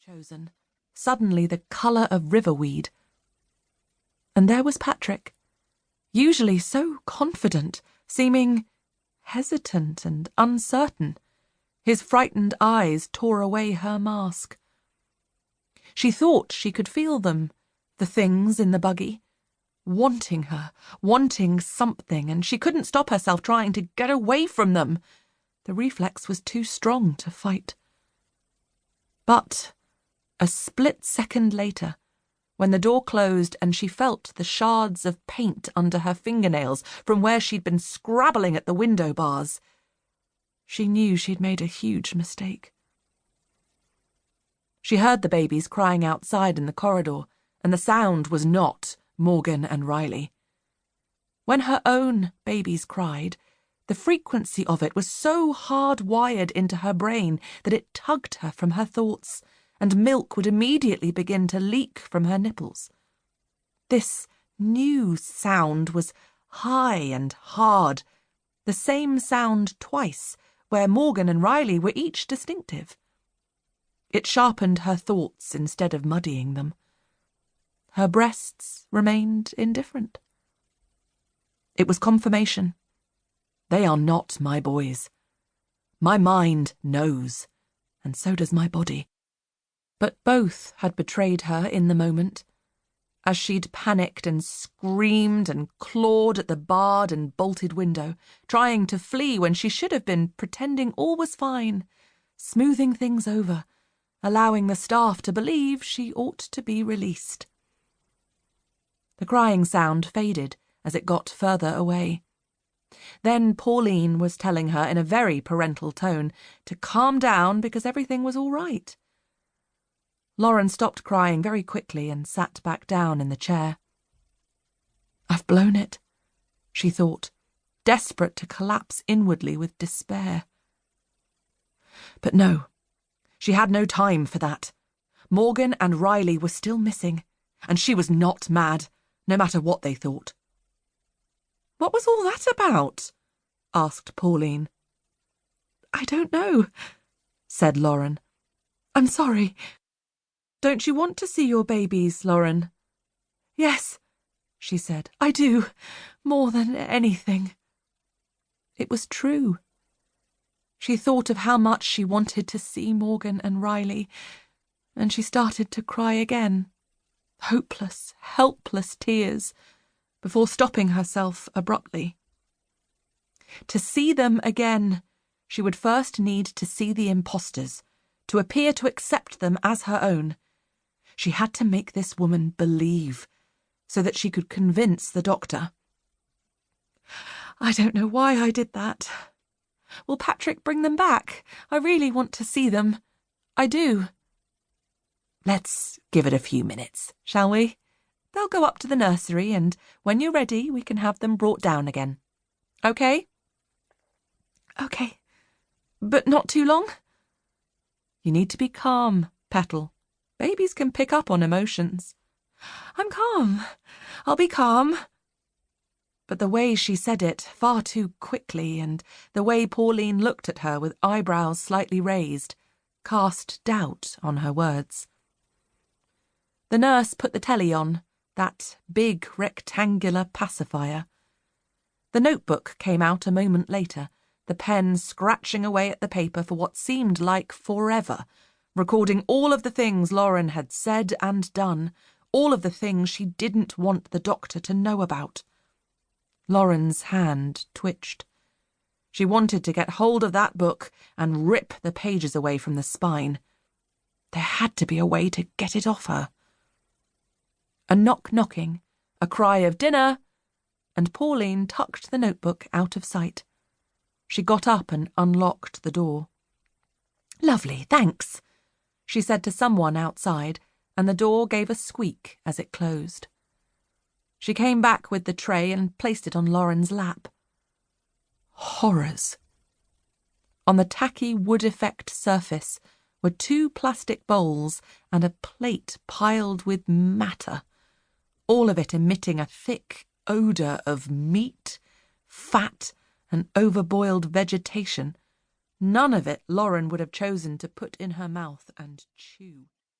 chosen, suddenly the colour of riverweed. And there was Patrick, usually so confident, seeming hesitant and uncertain. His frightened eyes tore away her mask. She thought she could feel them, the things in the buggy, wanting her, wanting something, and she couldn't stop herself trying to get away from them. The reflex was too strong to fight. But a split second later, when the door closed and she felt the shards of paint under her fingernails from where she'd been scrabbling at the window bars, she knew she'd made a huge mistake. She heard the babies crying outside in the corridor, and the sound was not Morgan and Riley. When her own babies cried, the frequency of it was so hardwired into her brain that it tugged her from her thoughts, and milk would immediately begin to leak from her nipples. This new sound was high and hard, the same sound twice, where Morgan and Riley were each distinctive. It sharpened her thoughts instead of muddying them. Her breasts remained indifferent. It was confirmation. They are not my boys. My mind knows, and so does my body. But both had betrayed her in the moment, as she'd panicked and screamed and clawed at the barred and bolted window, trying to flee when she should have been pretending all was fine, smoothing things over, allowing the staff to believe she ought to be released. The crying sound faded as it got further away. Then Pauline was telling her in a very parental tone to calm down because everything was all right. Lauren stopped crying very quickly and sat back down in the chair. I've blown it, she thought, desperate to collapse inwardly with despair. But no, she had no time for that. Morgan and Riley were still missing, and she was not mad, no matter what they thought. What was all that about? Asked Pauline. I don't know, said Lauren. I'm sorry. Don't you want to see your babies, Lauren? Yes, she said, I do, more than anything. It was true. She thought of how much she wanted to see Morgan and Riley, and she started to cry again, hopeless, helpless tears, before stopping herself abruptly. To see them again, she would first need to see the impostors, to appear to accept them as her own. She had to make this woman believe, so that she could convince the doctor. I don't know why I did that. Will Patrick bring them back? I really want to see them. I do. Let's give it a few minutes, shall we? They'll go up to the nursery, and when you're ready, we can have them brought down again. Okay? Okay. But not too long? You need to be calm, Petal. Babies can pick up on emotions. I'm calm. I'll be calm. But the way she said it, far too quickly, and the way Pauline looked at her with eyebrows slightly raised, cast doubt on her words. The nurse put the telly on, that big rectangular pacifier. The notebook came out a moment later, the pen scratching away at the paper for what seemed like forever, recording all of the things Lauren had said and done, all of the things she didn't want the doctor to know about. Lauren's hand twitched. She wanted to get hold of that book and rip the pages away from the spine. There had to be a way to get it off her. A knock-knocking, a cry of dinner, and Pauline tucked the notebook out of sight. She got up and unlocked the door. Lovely, thanks, she said to someone outside, and the door gave a squeak as it closed. She came back with the tray and placed it on Lauren's lap. Horrors. On the tacky wood-effect surface were 2 plastic bowls and a plate piled with matter, all of it emitting a thick odour of meat, fat, and overboiled vegetation. None of it Lauren would have chosen to put in her mouth and chew.